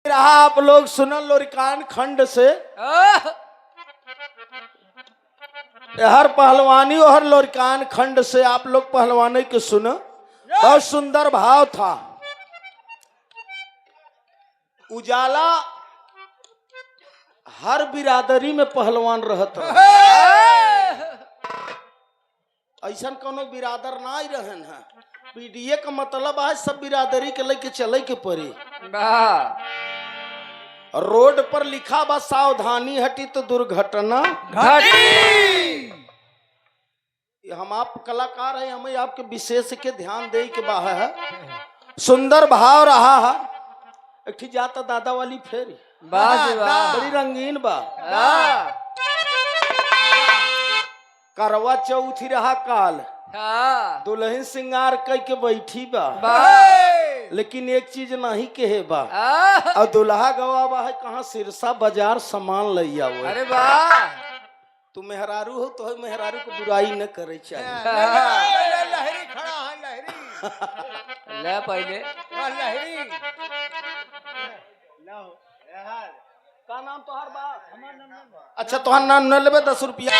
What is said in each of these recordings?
रहा आप लोग सुनल लोरिकान खंड से हर पहलवानी और हर लोरिकान खंड से आप लोग पहलवानी के सुन। बहुत सुंदर भाव था। उजाला हर बिरादरी में पहलवान रहता ऐसा कोनो बिरादर ना ही रहन है। पीडीए का मतलब है सब बिरादरी के लेके चले के पड़ी। रोड पर लिखा बा सावधानी हटी तो दुर्घटना घटी। हम आप कलाकार हैं, हमें आपके विशेष के ध्यान दे के बाहर है। सुंदर भाव रहा है। एक जाता दादा वाली फेरी बड़ी रंगीन बा। करवा चौथ रहा काल दुल्हन सिंगार कह के बैठी बा। लेकिन एक चीज नहीं कहे बा और दुल्हा गवा बा है कहाँ सिरसा बाजार सामान लैया। अरे वाह तू मेहरारू हो तो मेहरारू को बुराई न करे चाहिए। लहरी खड़ा है लहरी ले पहले लहरी का नाम तोहर बा? अच्छा तोहर नाम न लेबे 10 रुपया।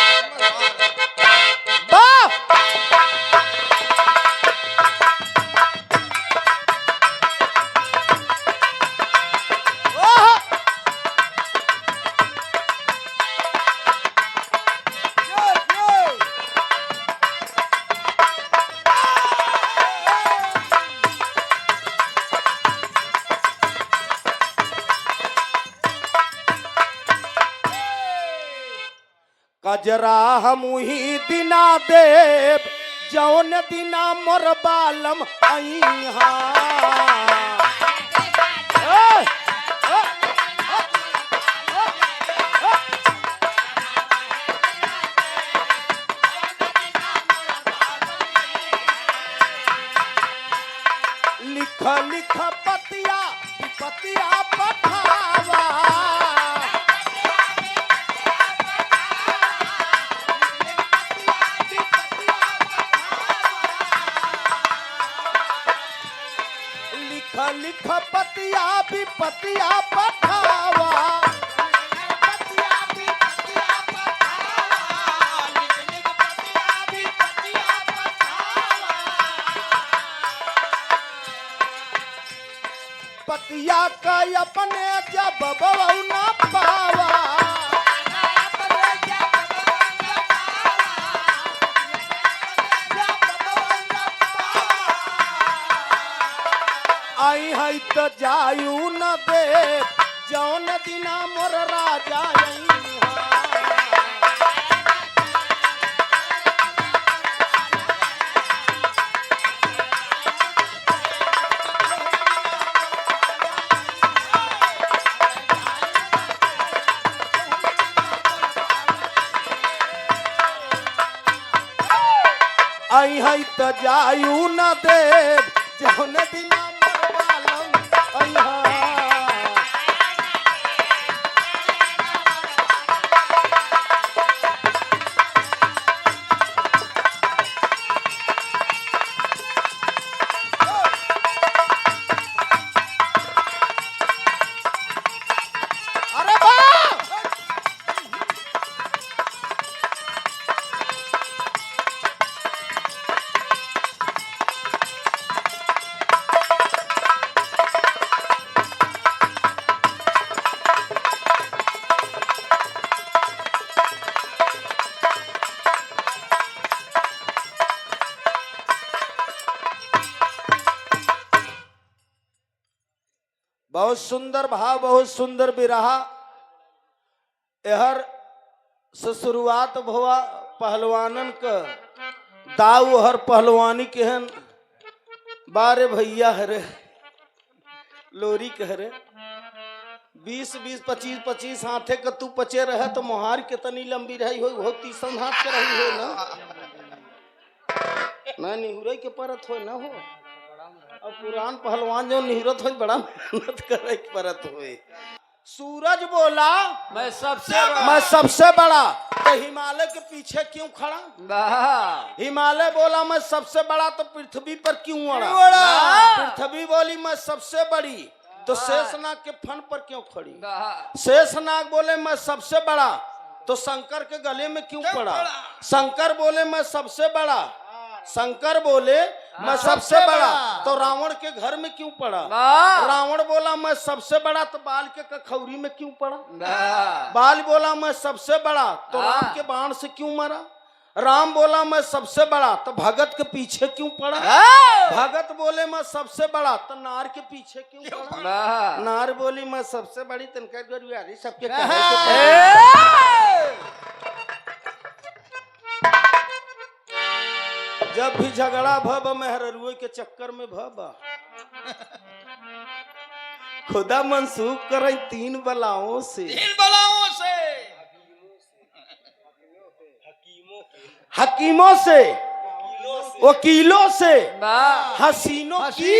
कजरा हमही दिना देव जौन दिना मोर बालम अइहा। लिख लिख पतिया पतिया पठावा। लिख पतिया भी पतिया पठावा। पतिया का अपने जब बबू न पावा। आई है तो जायू न दे जौन दिना मोर राजा आई है तो जायू न दे जौन दिना बहुत सुंदर भाव बहुत सुंदर बिरहा। एहर से शुरुआत भवा पहलवानन का दाऊ हर पहलवानी केहन बारे भैया हरे लोरी कहरे 20-20 25-25 हाथे का तू पचे रहे तो मोहार कितनी लंबी रही हो बहुत 30 हाथ के रही हो ना निहुरे के परत हो ना हो। और पुरान पहलवान जो निहुरत हो बड़ा मेहनत करे परत हो। सूरज बोला मैं सबसे बड़ा तो हिमालय के पीछे क्यों खड़ा। हिमालय बोला मैं सबसे बड़ा तो पृथ्वी पर क्यों अड़ा। पृथ्वी बोली मैं सबसे बड़ी तो शेषनाग के फन पर क्यों खड़ी? शेषनाग बोले मैं सबसे बड़ा, तो शंकर के गले में क्यों पड़ा? शंकर बोले मैं सबसे बड़ा, शंकर बोले मैं सबसे बड़ा, तो रावण के घर में क्यों पड़ा? रावण बोला मैं सबसे बड़ा, तो बाल के कखौरी में क्यों पड़ा? बाल बोला मैं सबसे बड़ा, तो राम के बाण से क्यों मरा? राम बोला मैं सबसे बड़ा, तो भगत के पीछे क्यों पड़ा? भगत बोले मैं सबसे बड़ा, तो नार के पीछे क्यों पड़ा? नार बोली मैं सबसे बड़ी, तनका गरुआरी सबके कहे जब भी झगड़ा भब मेहरुए के चक्कर में भबा खुदा मंसूब करे 3 बलाओं से, हकीमों से, वकीलों से, हसीनों की।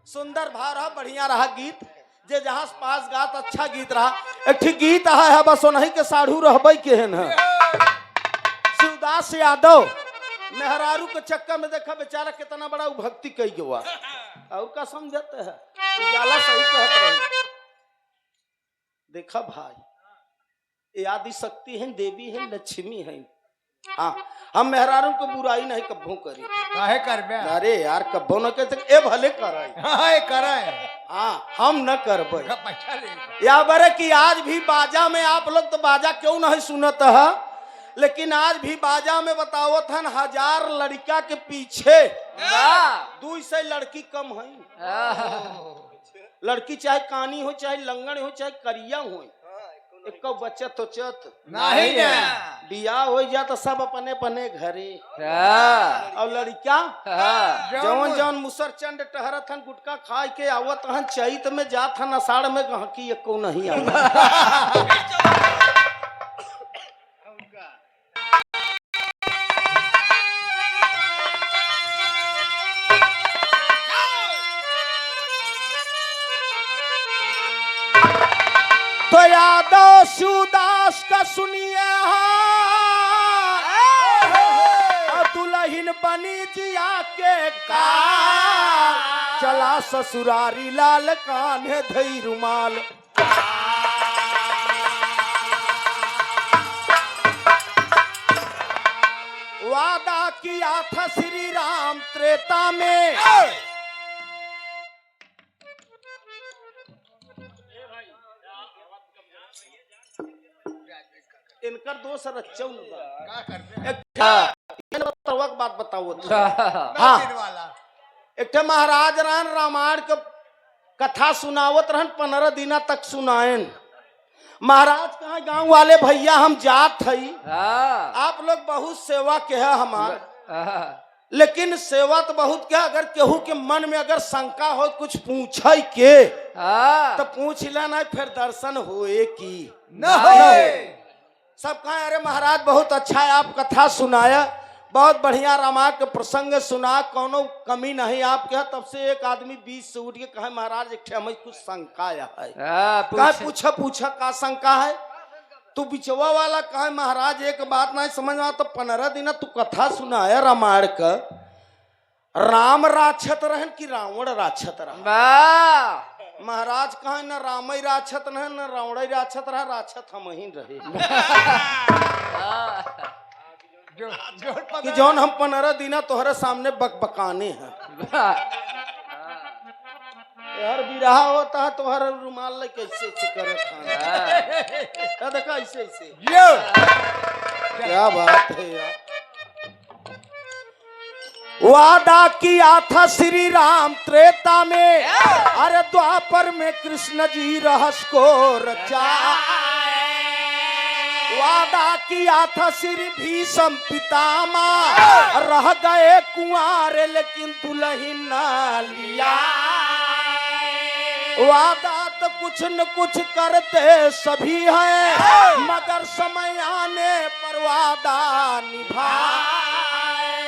सुंदर भा रहा, बढ़िया रहा गीत, जे जहां पास गात अच्छा गीत रहा। एक ठीक गीत है बस नहीं के साढ़ू रहबई केहन है। शिवदास यादव मेहरारू के चक्कर में देखा बेचारा कितना बड़ा भक्ति कई हुआ और का समझते है उजाला सही कहते रहे। देखा भाई ये आदि शक्ति है, देवी है, लक्ष्मी है। हाँ हम मेहरारू को बुराई नहीं कब्बों करी, काहे करबे? अरे यार कब्बों न कहते ए भले कराई, हां कराए, हाँ हम न करबे। पैसा ले या बरे कि आज भी बाजा में आप लोग तो बाजा क्यों नहीं सुनत है, लेकिन आज भी बाजा में बतावत हन 1000 लड़का के पीछे 200 लड़की कम है। लड़की चाहे कानी हो, चाहे लंगड़ हो, चाहे करिया हो, एक बचत हो चत नहीं ना बिया हो जा तो सब अपने अपने घरे। और लड़का जौन जौन मुसरचंड टहरत हन गुटका खाए के आवत हन, चैत में जात हन, आषाढ़ में गहकी एको नहीं आवत। तो यादव शिवदास का सुनिए दुल्हन बनी जिया के का चला ससुरारी लाल कान्हे धई रुमाल। वादा किया था श्री राम त्रेता में, इनकर दोस्त रच्चौ का करबे? एक बात बताओ। हाँ एक महाराज रहन रामायण के कथा सुनावत रहन, 15 दिन तक सुनाएन। महाराज कहा गांव वाले भैया हम जात हई, आप लोग बहुत सेवा के है हमार, लेकिन सेवा तो बहुत क्या, अगर केहू के मन में अगर शंका हो कुछ पूछे के तो पूछ लेना, फिर दर्शन होए की न होए। सब कहा अरे महाराज बहुत अच्छा है, आप कथा सुनाया, बहुत बढ़िया रामायण के प्रसंग सुना, कोनो कमी नहीं आपके। तब से एक आदमी बीच से उठ के कहे महाराज एक हमें कुछ शंका है। कहा पूछा का शंका है? तू बिचवा वाला कहे महाराज एक बात नहीं समझ में, तो 15 दिन तू कथा सुनाया रामायण का, राम राक्षत रहन कि रावण राक्षत रहा? महाराज कहा न राम राक्षत न न रावण राक्षत रहा, राक्षत हम ही रहे। कि जौन हम 15 दिन तोहरे सामने बकबकाने हैं। यार बिरहा होता है तुम्हारा रुमाल ले कैसे करे खाना, देखा ऐसे ऐसे क्या बात है यार। वादा किया था श्री राम त्रेता में, अरे द्वापर में कृष्ण जी रहस्य को रचा। वादा किया था श्री भीष्म पितामह, रह गए कुंवारे लेकिन दुल्हन ना लिया। वादा तो कुछ न कुछ करते सभी हैं, मगर समय आने पर वादा निभा।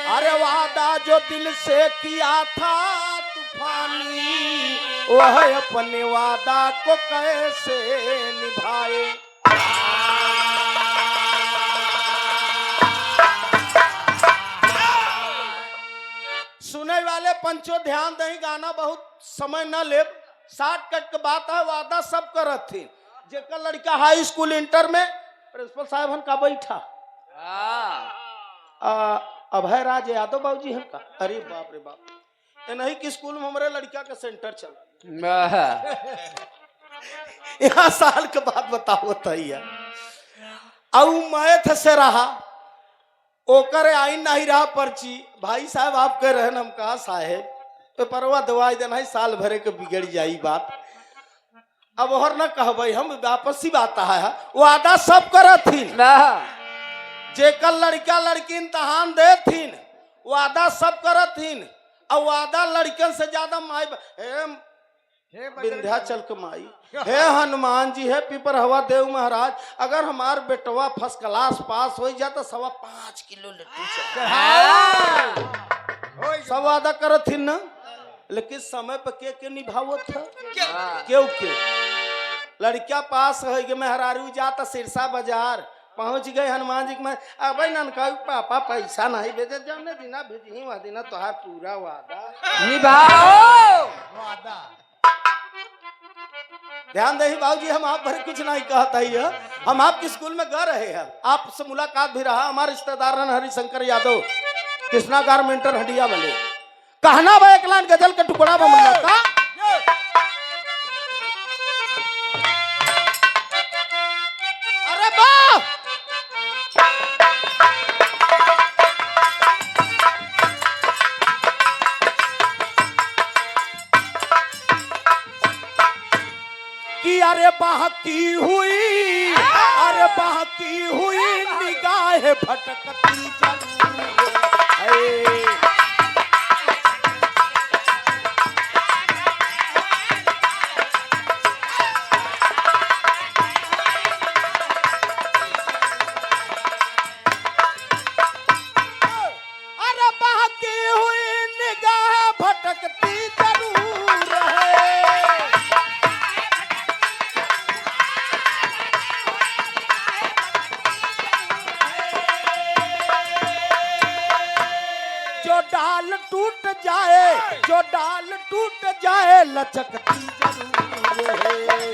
अरे वादा जो दिल से किया था तूफानी, वह अपने वादा को कैसे निभाए। सुने वाले पंचो ध्यान दही, गाना बहुत समय न ले, शॉर्ट कट के बात है। वादा सब करत थी, जेकर लड़का हाई स्कूल इंटर में प्रिंसिपल साहब हन का बैठा अभय राज यादव बाबूजी हन का। अरे बाप रे बाप, नहीं कि स्कूल में हमारे लड़का का सेंटर चला। यहाँ साल के बाद बताओ तैया अब मैथ से रहा, ओकर आई नहीं रहा पर्ची। भाई साहब आप कह रहे हैं, हम कहा साहेब पेपरवा दवाई देना है, साल भरे के बिगड़ जाई बात। अब और न कहबई, हम वापस ही बात है। वादा सब करत थी, जेकर लड़का लड़की इम्तहान दे थी, वादा सब करत थी। और वादा लड़कन से ज्यादा माई विंध्याचल के माई, हे हनुमान जी, है पीपर हवा देव महाराज, अगर हमार बेटवा फर्स्ट क्लास पास हो जाए तो 5.25 किलो लड्डू सब वादा करत थी न। लेकिन समय पर के निभावत था, क्यों के लड़का पास हो गए, मेहरारू जाता सिरसा बाजार पहुंच गए हनुमान जी के मैं अब ननका पापा पैसा नहीं भेजे, जब दिना भेजी वह दिना तोहार पूरा वादा निभाओ। ध्यान दही बाबूजी, हम आप भर कुछ नहीं कहता ही है। हम आपके स्कूल में गए रहे हैं, आपसे मुलाकात भी रहा। हमारे रिश्तेदार हरिशंकर यादव कृष्णा गारमेंटर हडिया वाले, कहना बा एक लाइन गजल का टुकड़ा बा मुन्ना का। अरे बाप कि अरे बहकी हुई, अरे बहकी हुई निगाह भटकती जरूर है। अरे बहकी हुई निगाह भटकती जरूर है। जो डाल टूट जाए, जो डाल टूट जाए लचकती जरूर है।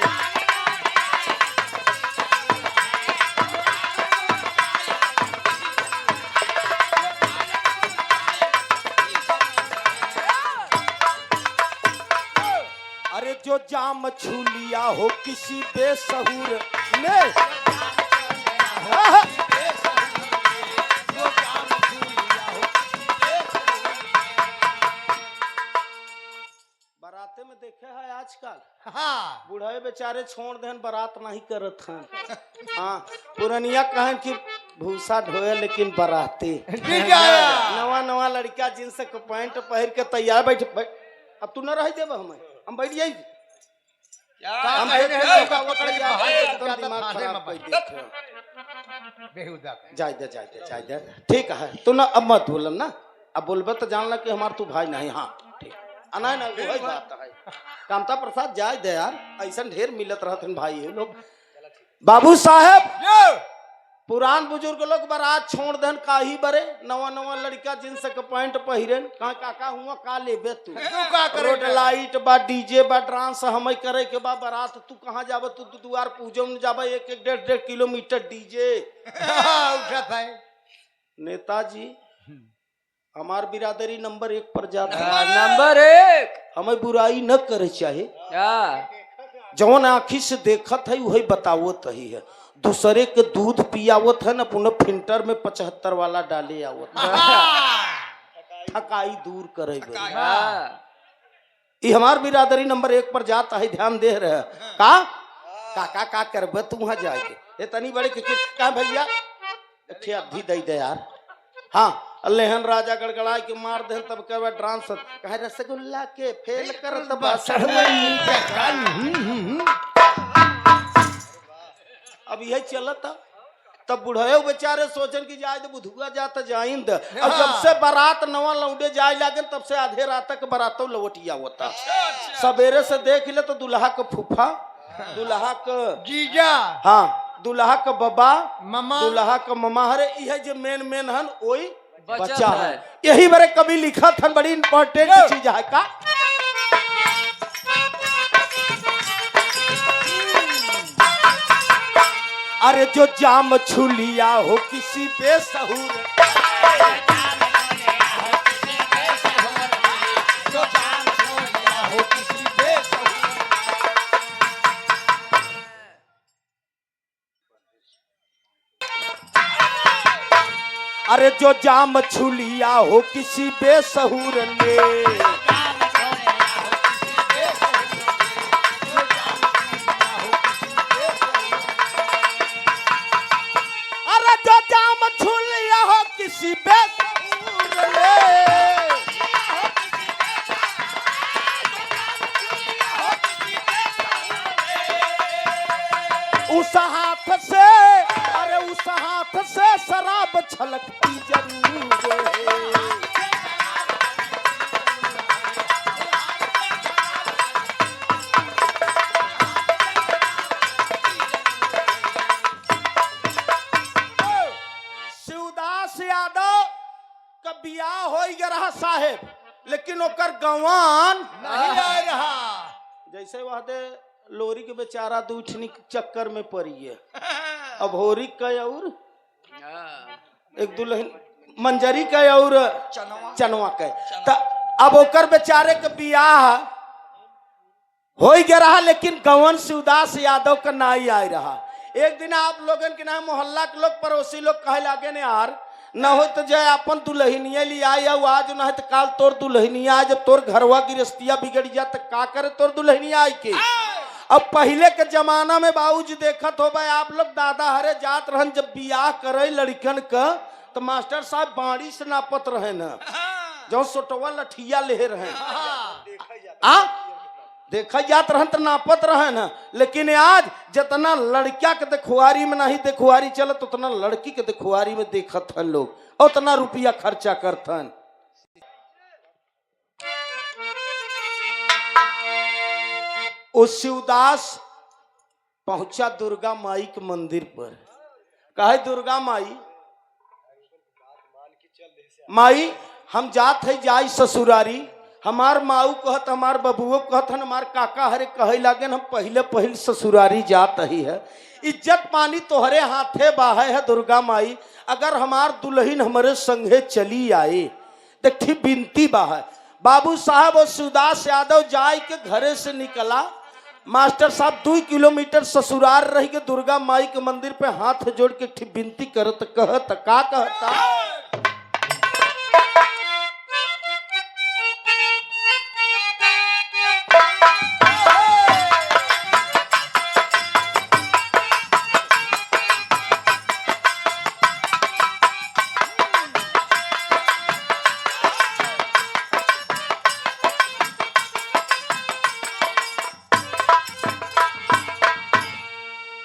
अरे जो जाम छू लिया हो किसी बेसहूर ने, बराते में देखे है आजकल, हाँ बूढ़े बेचारे छोड़ देन बरात नहीं करत हैं। हाँ पुरनिया कहन कि भूसा ढोए लेकिन बराती नवा नवा लड़का जींस के पैंट पहन के तैयार बैठ। अब तू न रह देब, हम बैठ जाई, हम जाय दे ठीक है। तू ना अब मत बोलन ना, अब बोलबे तो जानला कि हमार तू भाई नहीं। हाँ ठीक अना ना वही बात है। कामता प्रसाद जाय दे यार, ऐसा ढेर मिलत रहते भाई ये लोग। बाबू साहब पुरान बुजुर्ग लोग बारात छोड़ देन काही बरे, नवा नवा लड़का जींस के पैंट पहिरेन। कहाँ काका हुआ का लेबे तू, रोड लाइट बा, डीजे बा, डांस हमें करे के बा बारात। तू कहाँ जाबे, तू द्वार पूजो में जाबे, 1-1.5 किलोमीटर डीजे उठा है। नेताजी हमार बिरादरी नंबर 1 पर जाता है, नंबर 1। हमें बुराई न करे चाहे, जौन आँखी से देखत है वही बतावत ही है। दूसरे के दूध पियावत है न, पुनः फिल्टर में 75 वाला डाले आवत, थकाई दूर करे। ये हमार बिरादरी नंबर 1 पर जाता है, ध्यान दे रहे का काका का करबे तू वहां जाके। ये तनी बड़े का भैया अधी दे दे यार। हाँ लेहन राजा गड़गड़ा के मार दे तब करवा डांस, कहे रसगुल्ला के फेल कर तब अब यही चलता। तब बुढ़े बेचारे सोचन की जाए बुधुआ जाता जाइंद। और जब से बारात नवा लौटे जाए लगे तब से आधे रात तक बारातों लौटिया होता। सवेरे से देख ले तो दुल्हा का फूफा, दुल्हा का जीजा, हाँ दुल्हा का बाबा, मामा, दुल्हा का मामा, हरे यह जो मेन हन वही बच्चा है। यही बारे कभी लिखा था, बड़ी इंपॉर्टेंट चीज है का। अरे जो जाम छू लिया हो किसी बेसहूर, अरे जो जाम छू लिया हो किसी बेसहूर ने, अरे जो जाम छू लिया हो किसी बेसहूर ने, उस हाथ से, अरे उस हाथ से शराब छलकती जरूर है। शिवदास यादव का बियाह हो गया साहेब, लेकिन ओकर गवान नहीं आ रहा। जैसे वह दे लोरी के बेचारा दूठनी चक्कर में पड़ी है। अब होरी का और एक दुल्हन मंजरी का और चनवा का, तो अब ओकर बेचारे के बियाह हो गया रहा, लेकिन गवन शिवदास यादव का नाई आ रहा। एक दिन आप लोगन के नाम मोहल्ला के लोग पड़ोसी लोग कहे लागे ने यार न हो तो जय अपन दुल्हनिया लिया आज न है तो काल तोर दुल्हनिया, जब तोर घरवा गिरस्तिया बिगड़ जा तो का करे तोर दुल्हनिया आई के। अब पहले के जमाना में बाबूजी देखत हो भाई आप लोग दादा हरे जात रहन, जब बियाह करे लड़कन का तो मास्टर साहब बाड़ी से नापत रहे न, जो सोटवा लठिया ले रहे देखा जात रहन तो नापत रहे न। लेकिन आज जितना लड़किया के देखुआरी में नहीं देखुआरी चलत, उतना लड़की के देखुआरी में देखत हन लोग, उतना रुपया खर्चा करथन। उस शिवदास पहुंचा दुर्गा माई के मंदिर पर, कहे दुर्गा माई, माई हम जात है जाई ससुरारी, हमार माऊ कहत हमार बबुओ कहत हन, हमार काका हरे कहे लागे हम पहले ससुरारी जात ही है। इज्जत पानी तोहरे हाथे बाहे है दुर्गा माई, अगर हमार दुल्हन हमारे संगे चली आए देखी बिनती बाहे। बाबू साहब और शिवदास यादव जाय के घरे से निकला। मास्टर साहब 2 किलोमीटर ससुराल रह के दुर्गा माई के मंदिर पे हाथ जोड़ के बिनती करत कहत का कहता,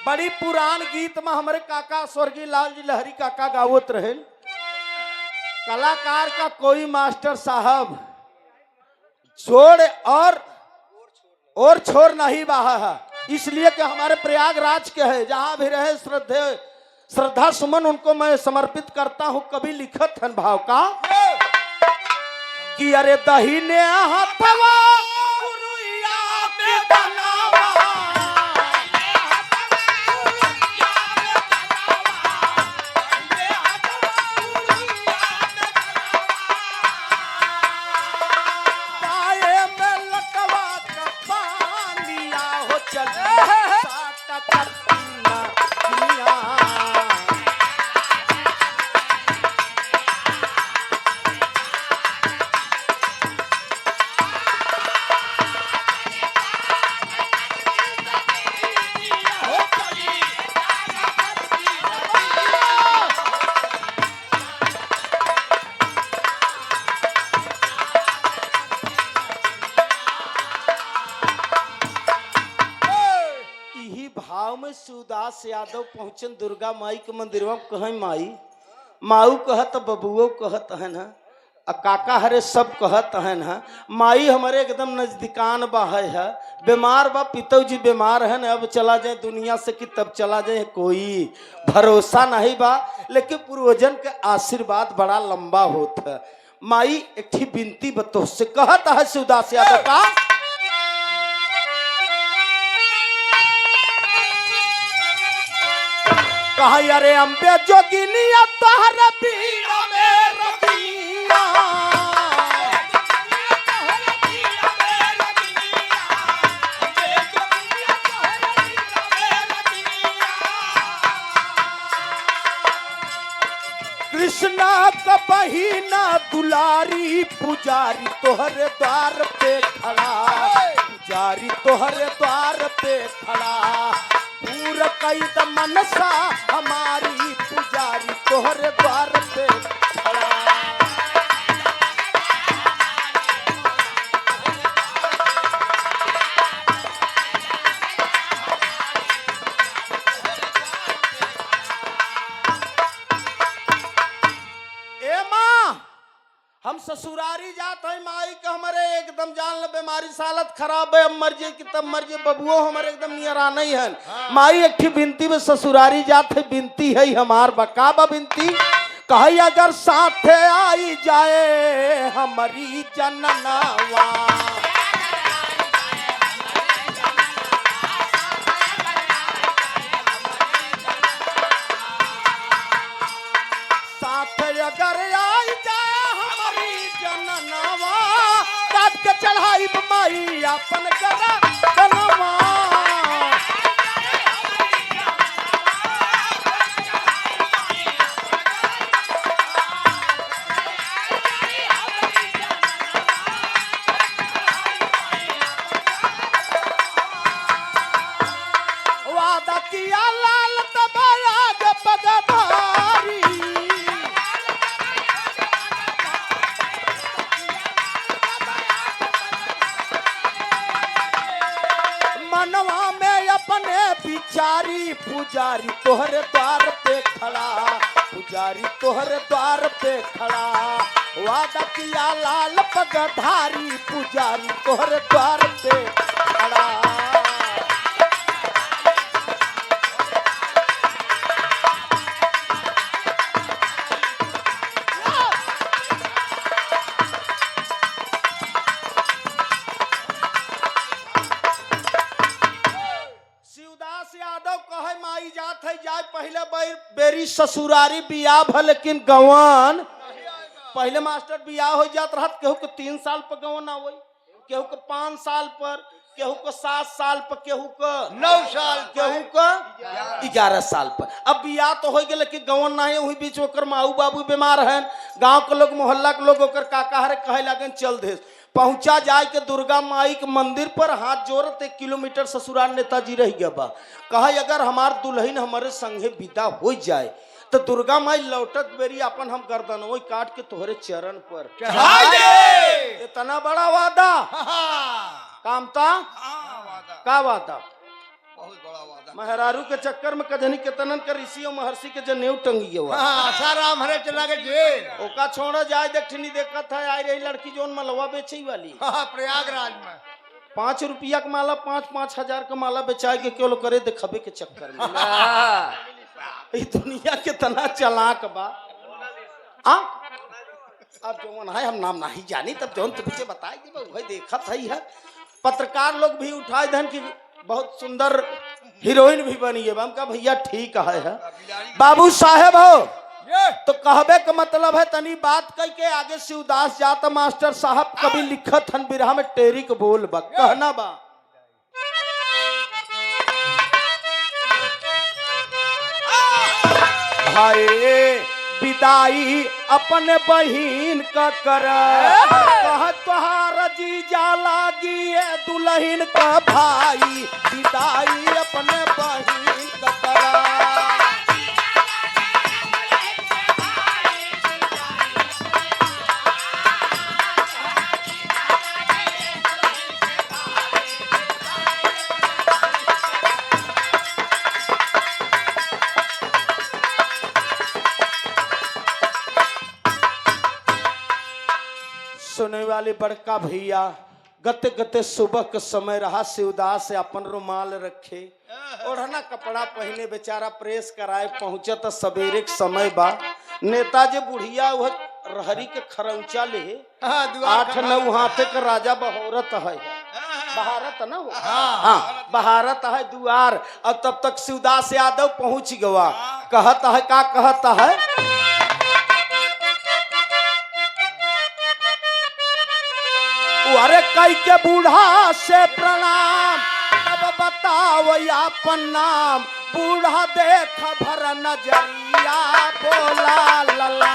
बड़ी पुरान गीत में हमारे काका स्वर्गीय लाल जी लहरी काका गावत रहे। कलाकार का कोई मास्टर साहब छोड़ और छोड़ नहीं बहा है, इसलिए कि हमारे प्रयागराज के है, जहां भी रहे श्रद्धा सुमन उनको मैं समर्पित करता हूं। कभी लिखत हन भाव का कि अरे दहीने हाथवा गुरुया के बनावा, शिवदास यादव पहुंचन दुर्गा माई के मंदिर में, कहे माई, माऊ कहत बबुओ कहत है ना, काका हरे सब कहत है ना, माई हमारे एकदम नजदीकान बा है, बीमार बा, पिता जी बीमार है ना, अब चला जाए दुनिया से कि तब चला जाए, कोई भरोसा नहीं बा, लेकिन पूर्वजन के आशीर्वाद बड़ा लंबा होता है। माई एक थी बिनती बतो से कहत है शिवदास यादव का, कहा अरे अम्बे जोगिनिया तोहर बीड़ा में रबिया, कृष्णा का बहिना दुलारी, पुजारी तोहरे द्वार पे खड़ा, पुजारी तोहरे द्वार पे खड़ा, पूरा कई मनसा हमारी, पुजारी तोहरे द्वार पे खड़ा। ए माँ, हम ससुरारी जात है, माई के हमारे एकदम जान ल बीमारी हालत खराब है, अब मर जाए कि तब मर जाए, बबुओ हमारे एकदम नियरा नहीं है। माई एक थी बिनती में ससुरारी जात है, बिनती है हमार बका बा बिनती, कही अगर साथे आई जाए हमारी जननवा, साथे अगर आई जाए हमारी जननवा, काट के चढ़ाई माई अपन गदा जनवा। वादा किया लाल तबाया के पगधारी, मनवा में अपने बिचारी, पुजारी तोहरे द्वार पे खड़ा, पुजारी तोहरे द्वार पे खड़ा, वादा किया लाल पगधारी, पुजारी तोहरे द्वार पे खड़ा। शिवदास यादव कहे माई जात है जाए पहले बेरी ससुरारी बियाह भ, लेकिन गवन पहले मास्टर बियाह हो जात रहत, केहू के 3 साल पर गवन आवई, केहू के 5 साल पर, केहू के 7 साल पर, केहू के 9 साल, केहू के 11 साल पर। अब बियाह तो हो गए लेकिन गवन नहीं, वही बीच ओकर माऊ बाबू बीमार हैं, गांव के लोग मोहल्ला के लोग ओकर काका हरे कहे लगन चल देस, पहुंचा जाए के दुर्गा माई के मंदिर पर, हाथ जोड़त 1 किलोमीटर ससुराल नेताजी रह गया बा, कहा अगर हमार दुल्हन हमारे संगे विदा हो जाए तो दुर्गा माई लौटत बेरी अपन हम गर्दन वही काट के तोहरे चरण पर चढ़ाई दे। इतना बड़ा वादा कामता वादा, का वादा, बहुत बड़ा वादा। मेहरारू के चक्कर में कजनी केतनन के ऋषि और महर्षि के जनेऊ टंगी हुआ, आसाराम हरे चला के जेल, ओका छोड़ा जाए देखनी देखा था आई रही लड़की जोन मलवा बेची वाली, प्रयागराज में 5 रुपया का माला 5-5 हजार का माला बेचाए के क्यों करे दिखावे के चक्कर में। ये दुनिया कितना चालाक बा। अब जौन है हम नाम नहीं जानी, तब जौन तुझे बताई दी वही देखा था ही है। पत्रकार लोग भी उठाए धन की बहुत सुंदर हीरोइन भी बनी है, हम कहा भैया ठीक है बाबू साहेब हो तो कहबे का मतलब है, तनी बात कह के आगे शिवदास जाता मास्टर साहब कभी लिखत हन बिरहा में टेरी के बोल बा, कहना बा हाय विदाई अपने बहिन का कर, कह तोहार जीजा लागी दुल्हन का भाई, विदाई अपने बहिन का कर। सुने वाले बड़का भैया गते गते सुबह के समय रहा शिवदास से अपन रुमाल रखे ओढ़ना कपड़ा पहने बेचारा प्रेस कराए पहुंचे तो सवेरे के समय बा नेताजी बुढ़िया वह रहरी के खरौचा ले हाँ, दुआर 8-9 हाथे के राजा बहोरत है बहारत ना हो हाँ बहारत है दुआर। अब तब तक शिवदास यादव पहुंच गवा कहता है का कहता है अरे कई के बूढ़ा से प्रणाम अब बताओ अपन नाम बूढ़ा देख भर नजरिया बोला लला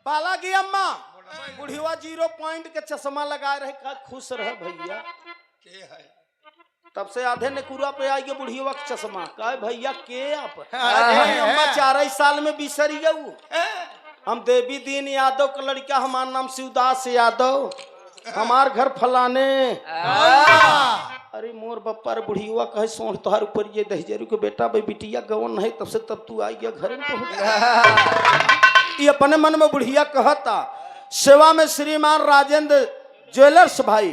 बालागी अम्मा बुढ़िया 0 पॉइंट के चश्मा लगाए रहे का खुश रह भैया के है तब से आधे ने कुरा पे आई बुढ़िया के चश्मा कहे भैया के आप अरे अम्मा 4 साल में बिसर गऊ हम देवी दीन यादव का लड़का हमार नाम शिवदास यादव हमार घर फलाने अरे मोर बप्पा रे बुढ़िया कहे सोच तोहार ऊपर ये दहजरू के बेटा भाई बिटिया गवन है तब से तब तू आई गया घर में पहुंच ये अपने मन में बुढ़िया कहता सेवा में श्रीमान राजेंद्र ज्वेलर्स भाई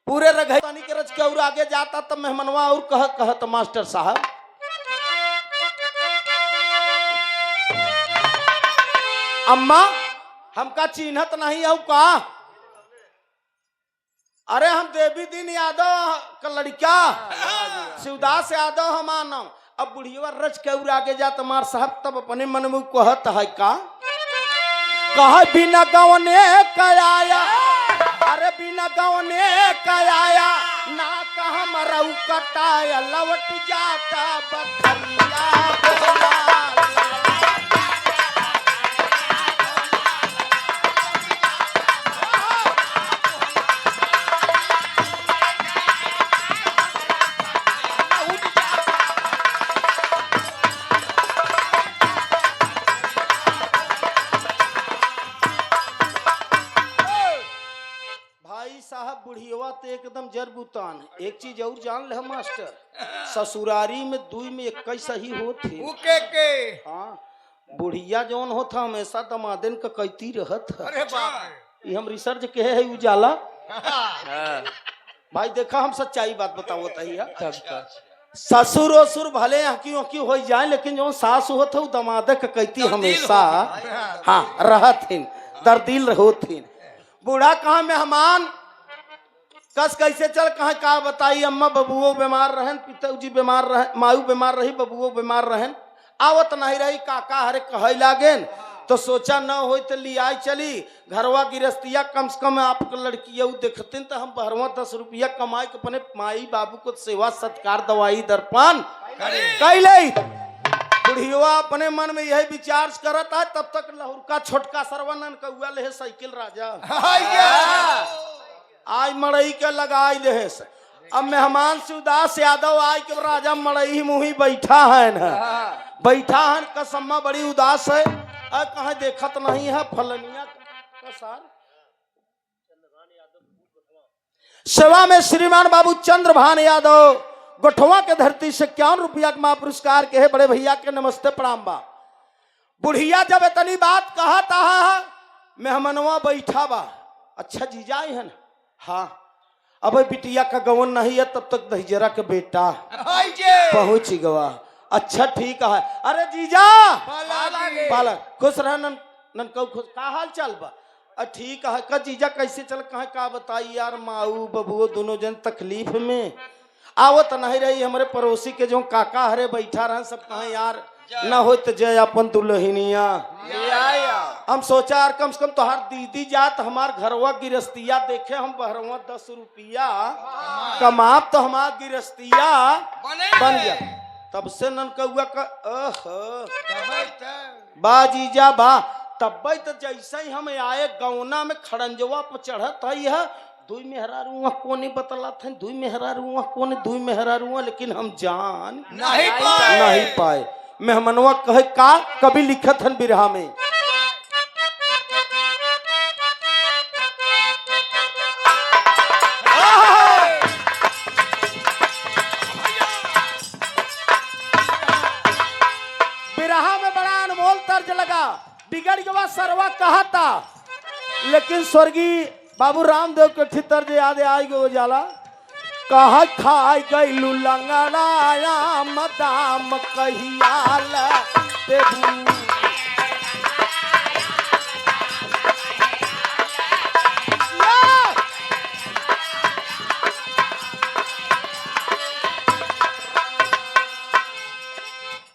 पूरे रघानी के रच के और आगे जाता तब मेहमनवा और कहत मास्टर साहब अम्मा हमका चिन्हत नहीं है का अरे हम देवी दीन यादव का लड़का शिवदास यादव हमार नाम अब बुढ़िया रच के और आगे जा तुम्हार साहब तब अपने मन में कहत है का कहा बिना गवने कयाया अरे बिना गवने कयाया ना कहा मरऊ कटाया लवट जाता बखरिया बोला बुढ़िया तो एकदम जरबुतान एक चीज और जान ले मास्टर ससुरारी में 2 में 21 ही होते के हाँ बुढ़िया जौन होता हमेशा दमादन का कैती रहत है अरे बाप ये हम रिसर्च के है उजाला भाई देखा हम सच्चाई बात बताओ तहिया ससुर असुर भले हकी हो जाए लेकिन जो सास होत है दमाद का कैती हमेशा हाँ रहथिन दर्दिल होथिन बूढ़ा कहा मेहमान कस कैसे चल कहा का बताई अम्मा बबुओ बीमार रहन पिताजी बीमार रहन मायू बीमार रही बबुओ बीमार रहन आवत नहीं रही काका हरे कहे लागेन तो सोचा न हो तो लियाई चली घरवा गिरस्तिया कम से कम आपको लड़की देखते तो हम 10 रुपया कमाई के अपने माई बाबू को सेवा सत्कार दवाई दर्पण कैले बुढ़िया अपने मन में यही विचार करता है तब तक लहुर का छोटका सरवनन कौआ ले साइकिल राजा आज मड़ई के लगाई ले अब मेहमान शिवदास यादव आज के राजा मड़ई मुही बैठा है ना बैठा है कसम्मा बड़ी उदास है अब कहा देखत नहीं है फलनिया का सार सेवा में श्रीमान बाबू चंद्रभान यादव गोठवा के धरती से 51 रुपया के महापुरस्कार के है बड़े भैया के नमस्ते प्रणाम बा बुढ़िया जब इतनी बात कहा था मेहमनवा बैठा बा अच्छा जीजा है ना हाँ अब बिटिया का गवन नहीं है तब तक दहजरा के बेटा पहुंच गवा अच्छा ठीक है अरे जीजा पाला खुश रह ननकऊ खुश का हाल चाल बा ठीक है का जीजा कैसे चल कहा का बताई यार माऊ बबुओ दोनों जन तकलीफ में आवत नहीं रही हमारे पड़ोसी के जो काका हरे बैठा रहे सब कहा यार न हो तो जय अपन दुल्हनिया हम सोचा यार कम से कम तोहार दीदी जात हमार घरवा गिरस्तिया देखे हम बहरवा 10 रुपया कमाब तो हमार गिरस्तिया बन गया तब से ननकौआ का बा जीजा बा तब तो जैसे ही हम आए गौना में खड़ंजवा पर चढ़त है दुई मेहरारू कोने बतला थे दुई मेहरारू कोने दुई मेहरारू लेकिन हम जान नहीं पाए नहीं पाए। मेहमनवा कहे का कभी लिखत हन बिरहा में बिरहा में बड़ा अनमोल तर्ज लगा। बिगड़ गवा सरवा कहा था लेकिन स्वर्गीय बाबू रामदेव के ठीक तर्ज याद आई गो जाला कहा खाई गईलू लंगड़ाया मदाम कहियाल देबू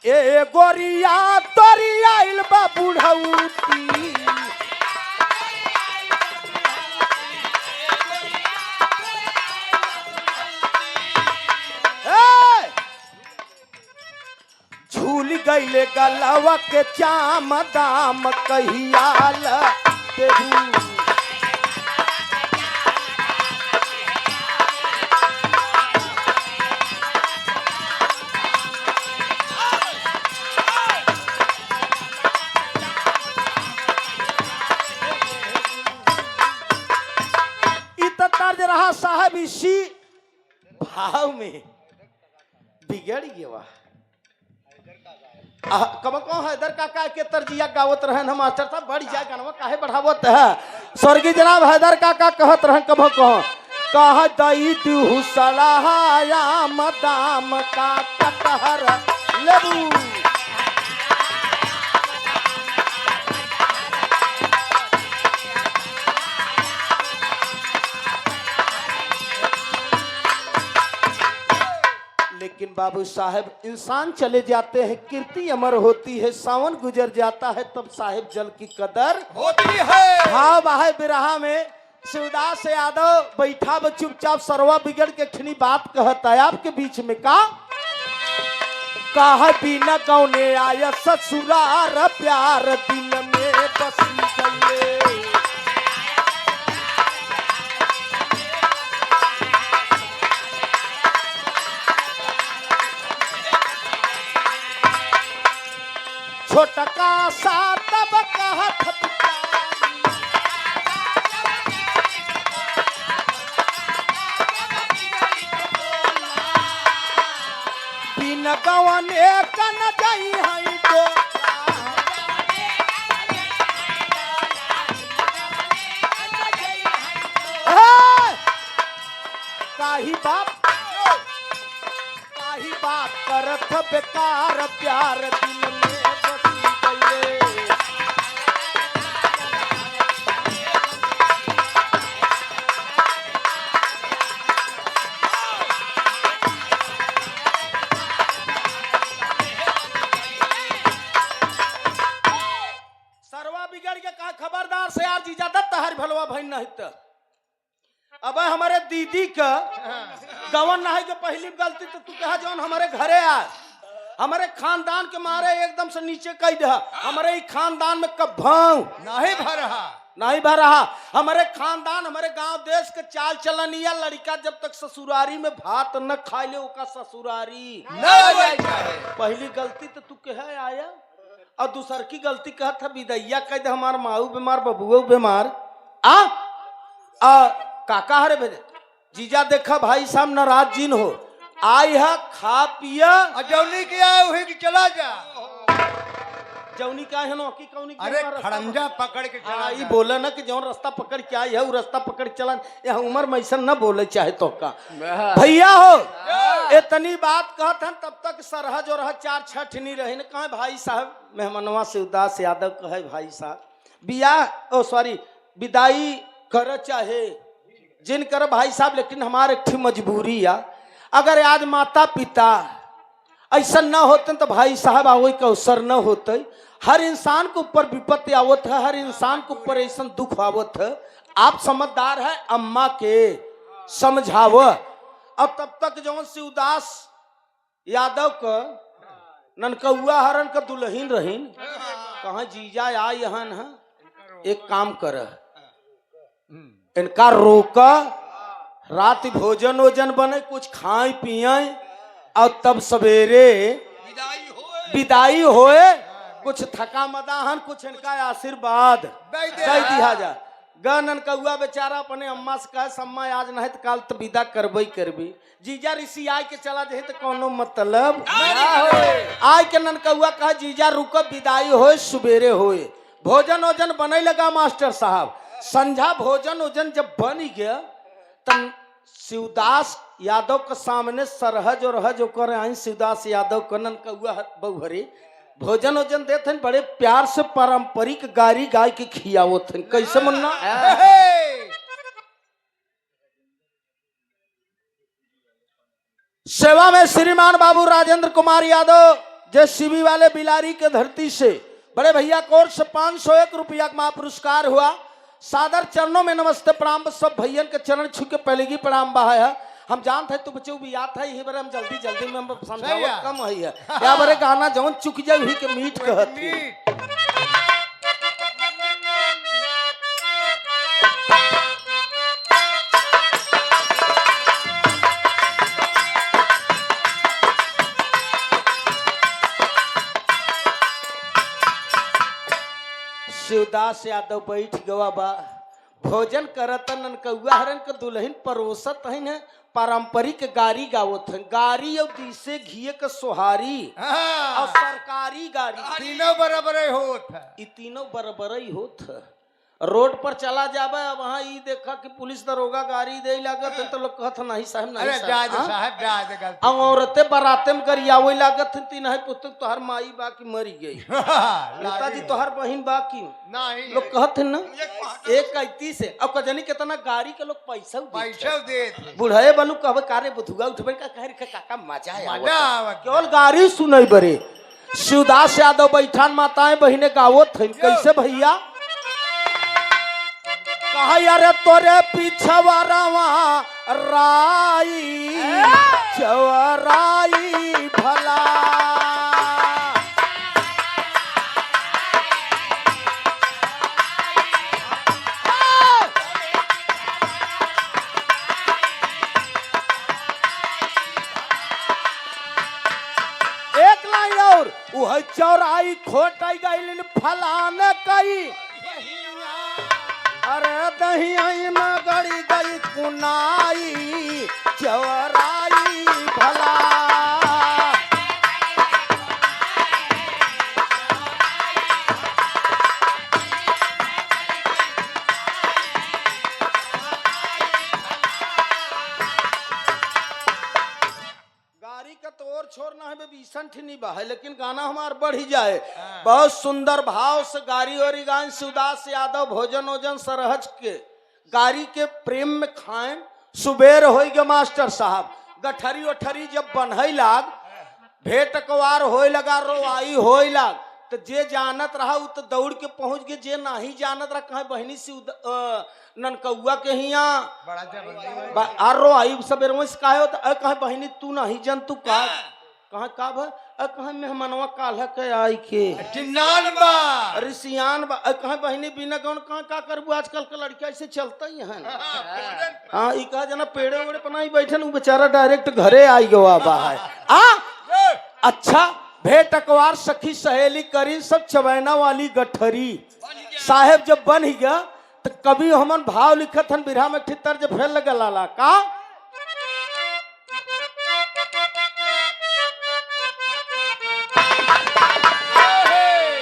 ए गोरिया तोरिया इल्बा बुढ़ौती झूल गईले गलवा के चाम दाम कहियाल देबू तर्ज रहा साहब इसी भाव में बिगड़ गया। कब कौन हैदर काका के तर्जिया गावत रहन हम मास्टर साहब बढ़ जाए गानवा काहे बढ़ावत है। स्वर्गीय जनाब हैदर काका कहत रहन कब कह दई तू सलाहाया मदाम का कटहर लेबू लेकिन बाबू साहब इंसान चले जाते हैं कीर्ति अमर होती है सावन गुजर जाता है तब साहिब जल की कदर होती है। हाँ बाहे बिरहा में शिवदास यादव बैठा व चुपचाप सरवा बिगड़ के खनी बात कहता है आपके बीच में का कहा बिना कौने आया ससुरार प्यार दिल में बसी गए छोटका सा तब कहत बिन गवने कन जाई हई तो काही बात करत बेकार प्यार दिल में खबरदार से यार जीजा दत्त हर भलवा भाई नहीं तो अब हमारे दीदी का गवन नहीं के पहली गलती तो तू कहा जौन हमारे घरे आ हमारे खानदान के मारे एकदम से नीचे कह दे हमारे ही खानदान में कभाऊ नहीं भर रहा नहीं भर रहा हमारे खानदान हमारे गांव देश के चाल चलन या लड़का जब तक ससुरारी में भात न खाए ले ओका ससुरारी पहली गलती तो तू कहे आया और दूसर की गलती कहत है विदैया कह दे हमार माऊ बीमार बबुआ बीमार आ काका हरे भेजे जीजा देखा भाई साहब नाराज जीन हो आई है खा पिया जौनी किया वही की चला जा जौनी का है नो की कौनी अरे खड़ंजा पकड़ के चला ये बोला ना कि जौन रास्ता पकड़ के आई है वो रास्ता पकड़ चला यह उम्र में ऐसा न बोले चाहे तो का भैया हो इतनी बात कहत हैं तब तक सरह जो रह चार छठ नहीं रहे न कहा भाई साहब मेहमनवा से उदास यादव कहे भाई साहब बियाह ओ सॉरी विदाई कर चाहे जिन कर भाई साहब लेकिन हमारे एक मजबूरी या अगर आज माता पिता ऐसा न होते तो भाई साहब आवो का अवसर न होते हर इंसान के ऊपर विपत्ति आवत है हर इंसान के ऊपर ऐसा दुख आवत है आप समझदार है अम्मा के समझाव अब तब तक जो शिवदास यादव का ननकौआ हरन का दुल्हन रहीन कहा जीजा आ यहाँ एक काम कर इनका रोका, रात भोजन वोजन बने, कुछ खाए पिए और तब सवेरे विदाई होए, कुछ थका मदाहन, कुछ इनका आशीर्वाद दे दिया जा। गनन कौआ बेचारा अपने अम्मा से कहे सम्मा आज नहीं तो काल तो विदा करबई करबी। जीजा ऋषि आय के चला जाए तो कोनो मतलब आय के नन कौआ कहे जीजा रुको विदाई होए सवेरे होए। भोजन वोजन बने लगा मास्टर साहब। संझा भोजन वोजन जब बन गया तब शिवदास यादव के सामने सरहज और हज होकर आई शिवदास यादव कनन कौआ बहुहरी भोजन वोजन देते बड़े प्यार से पारंपरिक गारी गाय के खियावो थे। कैसे मुन्ना सेवा में श्रीमान बाबू राजेंद्र कुमार यादव जे शिवी वाले बिलारी के धरती से बड़े भैया कोर्ट से 501 रुपया का पुरस्कार हुआ। सादर चरणों में नमस्ते प्रणाम। सब भैयन के चरण छू के पहले की प्रणाम बहा है। हम जानते हैं तू बच्चे भी याद है यही बार हम जल्दी में हम समझावत कम है या बारे गाना जौन चुक जाए वही के मीट कहती। शिवदास यादव बैठ गवा बा भोजन करत ननकौआ हरन के दुल्हन परोसत है पारंपरिक गारी गावत है। गारी और दिसे घिए के सोहारी और सरकारी गारी तीनों बराबर होत है। ई तीनों बराबर ही होत है। रोड पर चला जाबे वहाँ ई देखा कि पुलिस दरोगा गाड़ी दे लागत है तो लोग कहत नहीं साहब नहीं अरे जायद साहब जायद गलती औरते बराते में गरियावे लागत है तीन है पुस्तक तोहर माई बाकी मरी गई नेताजी तोहर बहन बाकी नहीं लोग कहते हैं ना 1:31 से अब कजनी कितना गाड़ी के लोग पैसा दे बुढ़े बनू कहबे कारे बुधुआ उठबे का कह रे काका मजा आवत केवल गाड़ी सुनई बरे। शिवदास यादव बैठान माताएं बहिने गावत है कैसे भैया कहा यार तोरे पीछवा रवा राई चवराई भला एक लाइन और वह चौराई खोटाई गई फलान कई अरे दही न गड़ी गई कुनाई चवराई भला गाड़ी का तो और छोड़ना है भीषण नहीं बा है लेकिन गाना हमार बढ़ ही जाए। बहुत सुंदर भाव से गाड़ी और गान शिवदास यादव भोजन वोजन सरहज के गाड़ी के प्रेम में खाएं सुबेर हो गए मास्टर साहब। गठरी ओठरी जब बनहे लाग भेंट कवार होए लगा रोआई होए लाग तो जे जानत रहा उ तो दौड़ के पहुंच गए जे नहीं जानत रहा कहे बहनी से ननकौआ के हिया आरो आई सवेर कहे होता कहे बहनी तू नहीं जन तू का कहा का भा कहा मेहमानवा काल्ह के आई के चिन्नान बा ऋषियान बा कहा बहनी बिना गौन कहा का करबू आजकल के लड़का ऐसे चलता ही है। हाँ ई कहा जना पेड़े वेड़े पनाई बैठन उ बेचारा डायरेक्ट घरे आई गवा बा है अच्छा भेंट अकवार सखी सहेली करी सब चवैना वाली गठरी साहेब जब बन ही गया तो कभी हमन भाव लिखत हन बिरहा में ठितर जब फैल लगा लाला का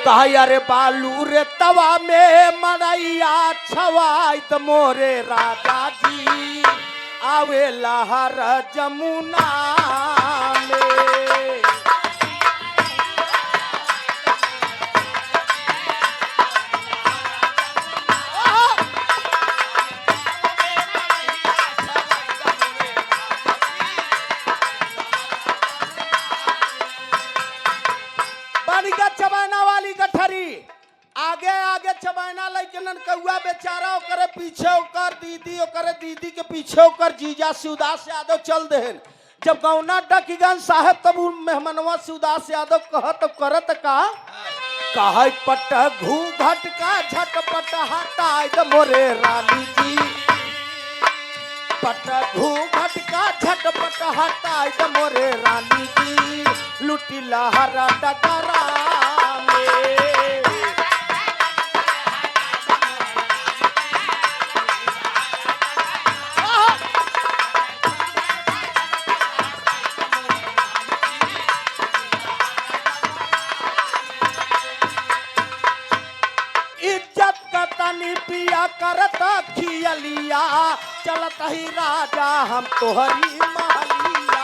कहा यारे बालू रे तवा में मड़ैया छवाई त मोरे राजा जी आवे लहर जमुना में चबैना वाली गठरी आगे आगे चबैना लेकिन कौआ बेचारा ओकरे पीछे ओकर दीदी के पीछे ओकर जीजा शिवदास यादव चल देहन। जब गौना डकिगन साहब तब मेहमानवा शिवदास यादव कहत करत का कहे पट घू घट का झटपट हटाई द मोरे रानी जी पट घूंघट का झटपट हटाई द मोरे रानी जी लुटी लहरा डगरा में। इज्जत का तनी पिया करता खियलिया चलत ही राजा हम तोहरी महलिया।